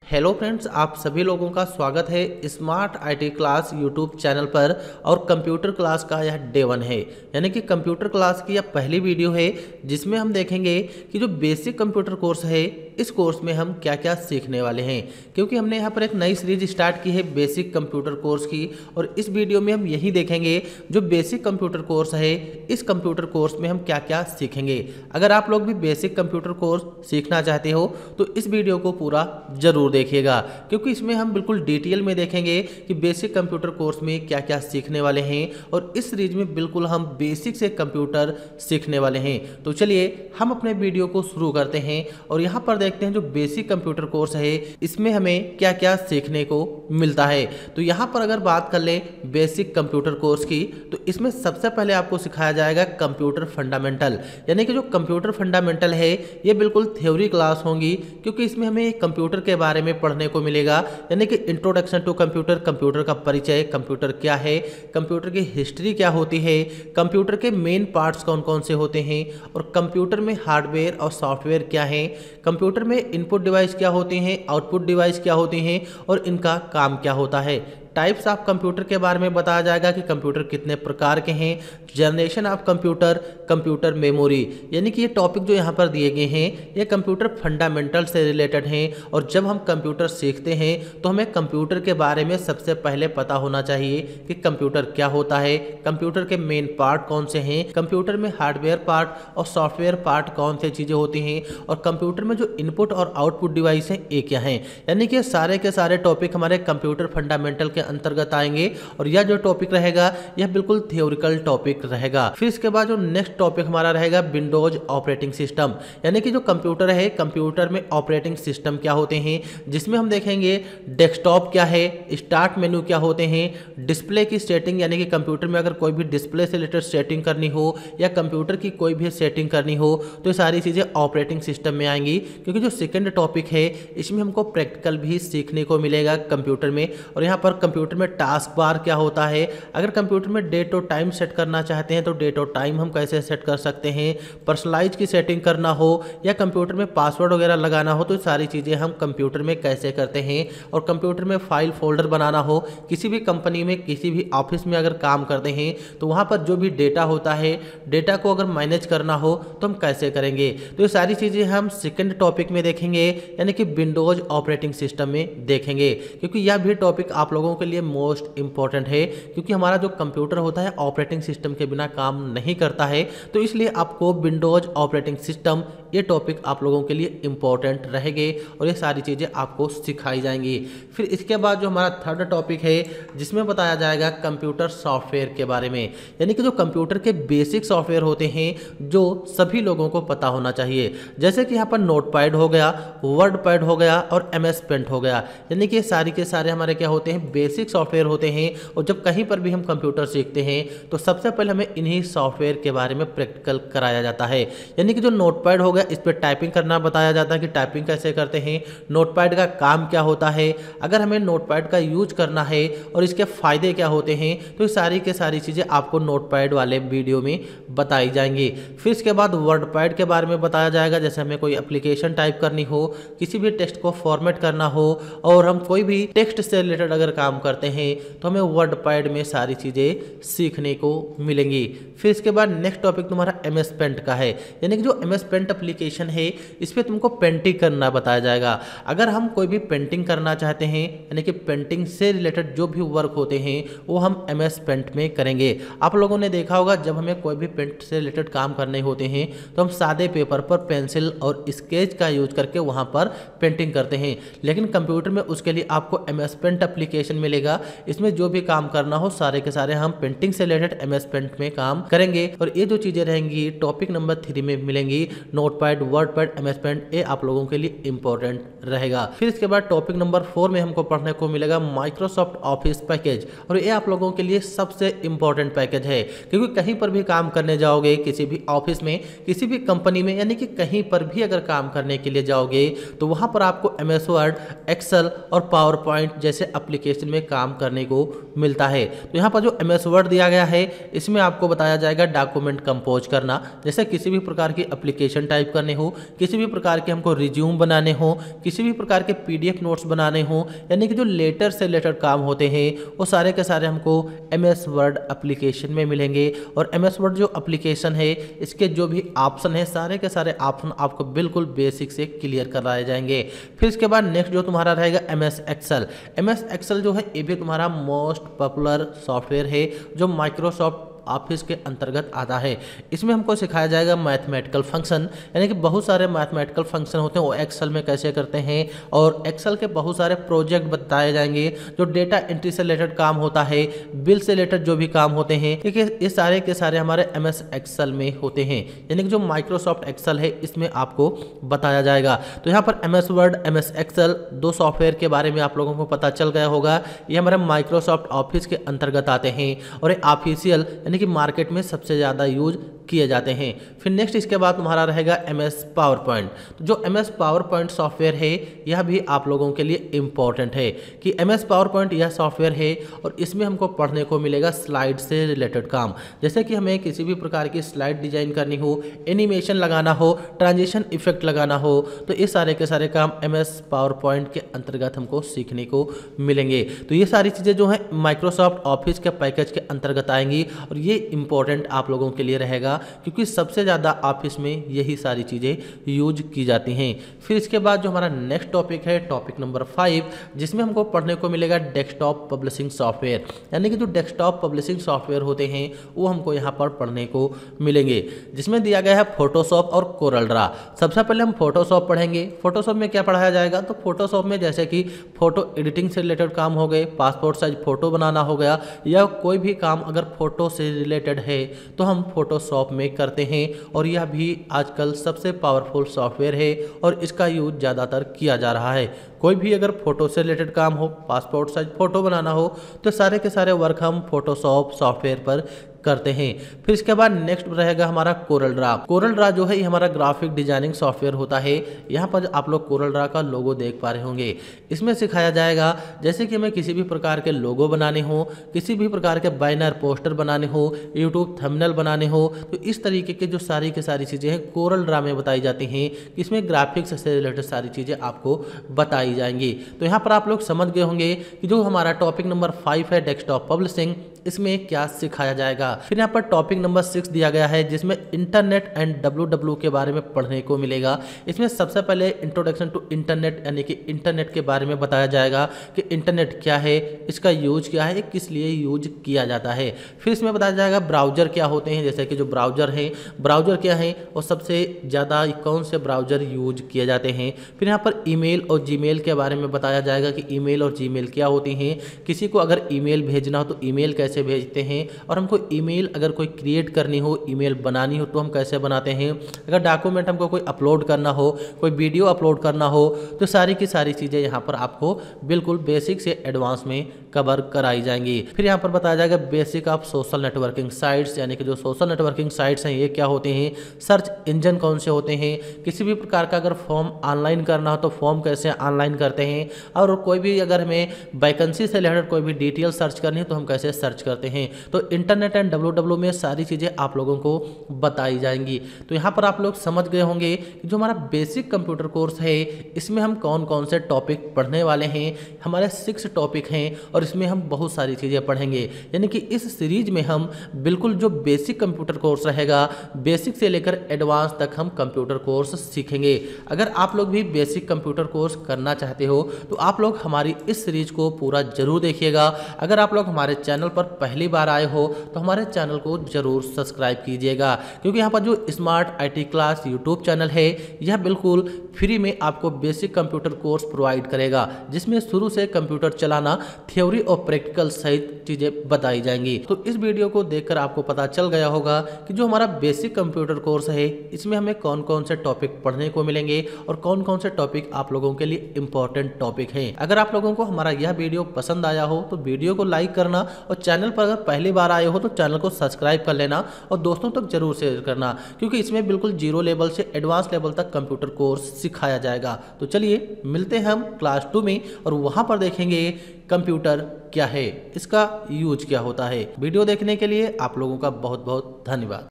Hello friends, आप सभी लोगों का स्वागत है smart IT class YouTube channel पर। और कंप्यूटर क्लास का यह डे 1 है, यानी कि कंप्यूटर क्लास की यह पहली वीडियो है जिसमें हम देखेंगे कि जो बेसिक कंप्यूटर कोर्स है इस कोर्स में हम क्या क्या सीखने वाले हैं। क्योंकि हमने यहाँ पर एक नई सीरीज स्टार्ट की है बेसिक कंप्यूटर कोर्स की, और इस वीडियो में हम यही देखेंगे जो बेसिक कंप्यूटर कोर्स है इस कंप्यूटर कोर्स में हम क्या क्या सीखेंगे। अगर आप लोग भी बेसिक कंप्यूटर कोर्स सीखना चाहते हो तो इस वीडियो को पूरा जरूर देखिएगा, क्योंकि इसमें हम बिल्कुल डिटेल में देखेंगे कि बेसिक कंप्यूटर कोर्स में क्या क्या सीखने वाले हैं, और इस सीरीज में बिल्कुल हम बेसिक से कंप्यूटर सीखने वाले हैं। तो चलिए हम अपने वीडियो को शुरू करते हैं और यहाँ पर देखते हैं जो बेसिक कंप्यूटर कोर्स है इसमें हमें क्या क्या सीखने को मिलता है। तो यहाँ पर अगर बात कर ले बेसिक कंप्यूटर कोर्स की, तो इसमें सबसे पहले आपको सिखाया जाएगा कंप्यूटर फंडामेंटल, यानी कि जो कंप्यूटर फंडामेंटल है ये बिल्कुल थ्योरी क्लास होंगी, क्योंकि इसमें हमें कंप्यूटर के बारे में पढ़ने को मिलेगा, यानी कि इंट्रोडक्शन टू कंप्यूटर, कंप्यूटर का परिचय, कंप्यूटर क्या है, कंप्यूटर की हिस्ट्री क्या होती है, कंप्यूटर के मेन पार्ट्स कौन कौन से होते हैं, और कंप्यूटर में हार्डवेयर और सॉफ्टवेयर क्या है, कंप्यूटर में इनपुट डिवाइस क्या होते हैं, आउटपुट डिवाइस क्या होते हैं, और इनका काम क्या होता है। टाइप्स ऑफ कंप्यूटर के बारे में बताया जाएगा कि कंप्यूटर कितने प्रकार के हैं, generation of computer, computer memory, यानी कि ये टॉपिक जो यहाँ पर दिए गए हैं ये कंप्यूटर फंडामेंटल से रिलेटेड हैं। और जब हम कंप्यूटर सीखते हैं तो हमें कंप्यूटर के बारे में सबसे पहले पता होना चाहिए कि कंप्यूटर क्या होता है, कंप्यूटर के मेन पार्ट कौन से हैं, कंप्यूटर में हार्डवेयर पार्ट और सॉफ्टवेयर पार्ट कौन सी चीज़ें होती हैं, और कंप्यूटर में जो इनपुट और आउटपुट डिवाइस हैं ये क्या हैं। यानी कि सारे के सारे टॉपिक हमारे कंप्यूटर फंडामेंटल के अंतर्गत आएंगे, और यह जो टॉपिक रहेगा यह बिल्कुल थियोरिकल टॉपिक रहेगा। फिर इसके बाद जो नेक्स्ट टॉपिक हमारा रहेगा विंडोज ऑपरेटिंग सिस्टम, यानी कि जो कंप्यूटर है कंप्यूटर में ऑपरेटिंग सिस्टम क्या होते हैं, जिसमें हम देखेंगे डेस्कटॉप क्या है, स्टार्ट मेनू क्या होते हैं, डिस्प्ले की सेटिंग, यानी कि कंप्यूटर में अगर कोई भी डिस्प्ले से रिलेटेड सेटिंग करनी हो या कंप्यूटर की कोई भी सेटिंग करनी हो तो ये सारी चीज़ें ऑपरेटिंग सिस्टम में आएंगी। क्योंकि जो सेकेंड टॉपिक है इसमें हमको प्रैक्टिकल भी सीखने को मिलेगा कंप्यूटर में, और यहाँ पर कंप्यूटर में टास्क बार क्या होता है, अगर कंप्यूटर में डेट और टाइम सेट करना चाहते हैं तो डेट और टाइम हम कैसे सेट कर सकते हैं, पर्सनलाइज की सेटिंग करना हो या कंप्यूटर में पासवर्ड वगैरह लगाना हो तो सारी चीज़ें हम कंप्यूटर में कैसे करते हैं, और कंप्यूटर में फाइल फोल्डर बनाना हो, किसी भी कंपनी में किसी भी ऑफिस में अगर काम करते हैं तो वहाँ पर जो भी डेटा होता है डेटा को अगर मैनेज करना हो तो हम कैसे करेंगे। तो ये सारी चीज़ें हम सेकेंड टॉपिक में देखेंगे, यानी कि विंडोज ऑपरेटिंग सिस्टम में देखेंगे, क्योंकि यह भी टॉपिक आप लोगों के लिए मोस्ट इंपॉर्टेंट है, क्योंकि हमारा जो कंप्यूटर होता है ऑपरेटिंग सिस्टम के बिना काम नहीं करता है। तो इसलिए आपको विंडोज ऑपरेटिंग सिस्टम ये टॉपिक आप लोगों के लिए इंपॉर्टेंट रहेंगे, और ये सारी चीज़ें आपको सिखाई जाएंगी। फिर इसके बाद जो हमारा थर्ड टॉपिक है जिसमें बताया जाएगा कंप्यूटर सॉफ्टवेयर के बारे में, यानी कि जो कंप्यूटर के बेसिक सॉफ्टवेयर होते हैं जो सभी लोगों को पता होना चाहिए, जैसे कि यहाँ पर नोटपैड हो गया, वर्ड पैड हो गया और MS पेंट हो गया, यानी कि सारी के सारे हमारे क्या होते हैं बेसिक सॉफ्टवेयर होते हैं। और जब कहीं पर भी हम कंप्यूटर सीखते हैं तो सबसे पहले हमें इन्हीं सॉफ्टवेयर के बारे में प्रैक्टिकल कराया जाता है, यानी कि जो नोटपैड हो गया इस पर टाइपिंग करना बताया जाता है कि टाइपिंग कैसे करते हैं, नोटपैड का काम क्या होता है, अगर हमें नोटपैड का यूज करना है और इसके फायदे क्या होते हैं, तो ये सारी के सारी चीज़ें आपको नोटपैड वाले वीडियो में बताई जाएंगी। फिर इसके बाद वर्डपैड के बारे में बताया जाएगा, जैसे हमें कोई एप्लीकेशन टाइप करनी हो, किसी भी टेक्स्ट को फॉर्मेट करना हो, और हम कोई भी टेक्स्ट से रिलेटेड अगर काम करते हैं तो हमें वर्डपैड में सारी चीज़ें सीखने को मिलेंगी। फिर इसके बाद नेक्स्ट टॉपिक तुम्हारा MS पेंट का है, यानी कि जो MS पेंट एप्लीकेशन है इस पर तुमको पेंटिंग करना बताया जाएगा। अगर हम कोई भी पेंटिंग करना चाहते हैं, यानी कि पेंटिंग से रिलेटेड जो भी वर्क होते हैं वो हम MS पेंट में करेंगे। आप लोगों ने देखा होगा जब हमें कोई भी पेंट से रिलेटेड काम करने होते हैं तो हम सादे पेपर पर पेंसिल और स्केच का यूज करके वहाँ पर पेंटिंग करते हैं, लेकिन कंप्यूटर में उसके लिए आपको MS पेंट एप्लीकेशन मिलेगा। इसमें जो भी काम करना हो सारे के सारे हम पेंटिंग से रिलेटेड MS पेंट में काम करेंगे, और ये जो चीज़ें रहेंगी टॉपिक नंबर 3 में मिलेंगी, नोटपैड, वर्डपैड, MS पेंट, ये आप लोगों के लिए इंपॉर्टेंट रहेगा। फिर इसके बाद टॉपिक नंबर 4 में हमको पढ़ने को मिलेगा माइक्रोसॉफ्ट ऑफिस पैकेज, और ये आप लोगों के लिए सबसे इंपॉर्टेंट पैकेज है, क्योंकि कहीं पर भी काम करने जाओगे किसी भी ऑफिस में, किसी भी कंपनी में, यानी कि कहीं पर भी अगर काम करने के लिए जाओगे तो वहाँ पर आपको MS वर्ड, एक्सेल और पावर पॉइंट जैसे एप्लीकेशन में इसमें काम करने को मिलता है। तो यहाँ पर जो MS वर्ड दिया गया है इसमें आपको बताया जाएगा डॉक्यूमेंट कंपोज करना, जैसे किसी भी प्रकार की एप्लीकेशन टाइप करने हो, किसी भी प्रकार के हमको रिज्यूम बनाने हो, किसी भी प्रकार के PDF नोट्स बनाने हो, यानी कि जो लेटर से रिलेटेड काम होते हैं वो सारे के सारे हमको MS वर्ड एप्लीकेशन में मिलेंगे। और MS वर्ड जो एप्लीकेशन है इसके जो भी ऑप्शन है सारे के सारे ऑप्शन आपको बिल्कुल बेसिक से क्लियर कराए जाएंगे। फिर इसके बाद नेक्स्ट जो तुम्हारा रहेगा MS एक्सेल। MS एक्सेल जो है ये भी तुम्हारा मोस्ट पॉपुलर सॉफ्टवेयर है जो माइक्रोसॉफ्ट ऑफिस के अंतर्गत आता है। इसमें हमको सिखाया जाएगा मैथमेटिकल फंक्शन, यानी कि बहुत सारे मैथमेटिकल फंक्शन होते हैं वो एक्सेल में कैसे करते हैं, और एक्सेल के बहुत सारे प्रोजेक्ट बताए जाएंगे। जो डेटा एंट्री से रिलेटेड काम होता है, बिल से रिलेटेड जो भी काम होते हैं, ठीक है, ये सारे के सारे हमारे MS एक्सेल में होते हैं, यानी कि जो माइक्रोसॉफ्ट एक्सेल है इसमें आपको बताया जाएगा। तो यहाँ पर MS वर्ड, MS एक्सेल दो सॉफ्टवेयर के बारे में आप लोगों को पता चल गया होगा। ये हमारे माइक्रोसॉफ्ट ऑफिस के अंतर्गत आते हैं और ये ऑफिशियल कि मार्केट में सबसे ज़्यादा यूज किए जाते हैं। फिर नेक्स्ट इसके बाद तुम्हारा रहेगा MS पावर पॉइंट। तो जो MS पावर पॉइंट सॉफ्टवेयर है यह भी आप लोगों के लिए इम्पॉर्टेंट है कि MS पावर पॉइंट यह सॉफ्टवेयर है और इसमें हमको पढ़ने को मिलेगा स्लाइड से रिलेटेड काम, जैसे कि हमें किसी भी प्रकार की स्लाइड डिजाइन करनी हो, एनिमेशन लगाना हो, ट्रांजिशन इफेक्ट लगाना हो, तो ये सारे के सारे काम MS पावर पॉइंट के अंतर्गत हमको सीखने को मिलेंगे। तो ये सारी चीज़ें जो है माइक्रोसॉफ्ट ऑफिस के पैकेज के अंतर्गत आएंगी और ये इंपॉर्टेंट आप लोगों के लिए रहेगा क्योंकि सबसे ज़्यादा ऑफिस में यही सारी चीज़ें यूज की जाती हैं। फिर इसके बाद जो हमारा नेक्स्ट टॉपिक है टॉपिक नंबर 5, जिसमें हमको पढ़ने को मिलेगा डेस्कटॉप पब्लिशिंग सॉफ्टवेयर, यानी कि जो डेस्कटॉप पब्लिशिंग सॉफ्टवेयर होते हैं वो हमको यहाँ पर पढ़ने को मिलेंगे, जिसमें दिया गया है फोटोशॉप और कोरल ड्रा। सबसे पहले हम फोटोशॉप पढ़ेंगे। फोटोशॉप में क्या पढ़ाया जाएगा, तो फोटोशॉप में जैसे कि फोटो एडिटिंग से रिलेटेड काम हो गए, पासपोर्ट साइज फोटो बनाना हो गया, या कोई भी काम अगर फोटो से रिलेटेड है तो हम फोटोशॉप में करते हैं और यह भी आजकल सबसे पावरफुल सॉफ्टवेयर है और इसका यूज ज़्यादातर किया जा रहा है। कोई भी अगर फोटो से रिलेटेड काम हो, पासपोर्ट साइज फोटो बनाना हो, तो सारे के सारे वर्क हम फोटोशॉप सॉफ्टवेयर पर करते हैं। फिर इसके बाद नेक्स्ट रहेगा हमारा कोरल ड्रा। कोरल ड्रा जो है ये हमारा ग्राफिक डिजाइनिंग सॉफ्टवेयर होता है। यहाँ पर आप लोग कोरल ड्रा का लोगो देख पा रहे होंगे। इसमें सिखाया जाएगा जैसे कि हमें किसी भी प्रकार के लोगो बनाने हो, किसी भी प्रकार के बैनर पोस्टर बनाने हो, यूट्यूब थंबनेल बनाने हो, तो इस तरीके के जो सारी की सारी चीज़ें हैं कोरल ड्रा में बताई जाती हैं। इसमें ग्राफिक्स से रिलेटेड सारी चीज़ें आपको बताई जाएंगी। तो यहाँ पर आप लोग समझ गए होंगे कि जो हमारा टॉपिक नंबर 5 है डेस्कटॉप पब्लिशिंग, इसमें क्या सिखाया जाएगा। फिर यहाँ पर टॉपिक नंबर 6 दिया गया है जिसमें इंटरनेट एंड WWW के बारे में पढ़ने को मिलेगा। इसमें सबसे पहले इंट्रोडक्शन टू इंटरनेट, यानी कि इंटरनेट के बारे में बताया जाएगा कि इंटरनेट क्या है, इसका यूज क्या है, किस लिए यूज किया जाता है। फिर इसमें बताया जाएगा ब्राउजर क्या होते हैं, जैसे कि जो ब्राउजर है, ब्राउजर क्या है और सबसे ज़्यादा कौन से ब्राउजर यूज किए जाते हैं। फिर यहाँ पर ईमेल और जीमेल के बारे में बताया जाएगा कि ईमेल और जीमेल क्या होती हैं, किसी को अगर ईमेल भेजना हो तो ईमेल कैसे भेजते हैं, और हमको ईमेल अगर कोई क्रिएट करनी हो, ईमेल बनानी हो तो हम कैसे बनाते हैं। अगर डॉक्यूमेंट हमको कोई अपलोड करना हो, कोई वीडियो अपलोड करना हो, तो सारी की सारी चीज़ें यहाँ पर आपको बिल्कुल बेसिक से एडवांस में कवर कराई जाएंगी। फिर यहाँ पर बताया जाएगा basic of social networking sites, यानी कि जो सोशल नेटवर्किंग साइट्स हैं ये क्या होते हैं, सर्च इंजन कौन से होते हैं, किसी भी प्रकार का अगर फॉर्म ऑनलाइन करना हो तो फॉर्म कैसे ऑनलाइन करते हैं, और कोई भी अगर हमें वैकेंसी से रिलेटेड कोई भी डिटेल सर्च करनी है तो हम कैसे सर्च करते हैं। तो इंटरनेट एंड WWW में सारी चीज़ें आप लोगों को बताई जाएंगी। तो यहाँ पर आप लोग समझ गए होंगे कि जो हमारा बेसिक कंप्यूटर कोर्स है इसमें हम कौन कौन से टॉपिक पढ़ने वाले हैं। हमारे 6 टॉपिक हैं और इसमें हम बहुत सारी चीज़ें पढ़ेंगे, यानी कि इस सीरीज में हम बिल्कुल जो बेसिक कंप्यूटर कोर्स रहेगा, बेसिक से लेकर एडवांस तक हम कंप्यूटर कोर्स सीखेंगे। अगर आप लोग भी बेसिक कंप्यूटर कोर्स करना चाहते हो तो आप लोग हमारी इस सीरीज को पूरा जरूर देखिएगा। अगर आप लोग हमारे चैनल पर पहली बार आए हो तो हमारे चैनल को जरूर सब्सक्राइब कीजिएगा, क्योंकि यहाँ पर जो smart IT class YouTube channel है यह बिल्कुल फ्री में आपको बेसिक कंप्यूटर कोर्स प्रोवाइड करेगा, जिसमें शुरू से कंप्यूटर चलाना, थ्योरी और प्रैक्टिकल सहित चीज़ें बताई जाएंगी। तो इस वीडियो को देखकर आपको पता चल गया होगा कि जो हमारा बेसिक कंप्यूटर कोर्स है इसमें हमें कौन कौन से टॉपिक पढ़ने को मिलेंगे और कौन कौन से टॉपिक आप लोगों के लिए इंपॉर्टेंट टॉपिक हैं। अगर आप लोगों को हमारा यह वीडियो पसंद आया हो तो वीडियो को लाइक करना, और चैनल पर अगर पहली बार आए हो तो चैनल को सब्सक्राइब कर लेना और दोस्तों तक जरूर शेयर करना, क्योंकि इसमें बिल्कुल जीरो लेवल से एडवांस लेवल तक कंप्यूटर कोर्स सिखाया जाएगा। तो चलिए मिलते हैं हम क्लास 2 में और वहां पर देखेंगे कंप्यूटर क्या है, इसका यूज क्या होता है। वीडियो देखने के लिए आप लोगों का बहुत बहुत धन्यवाद।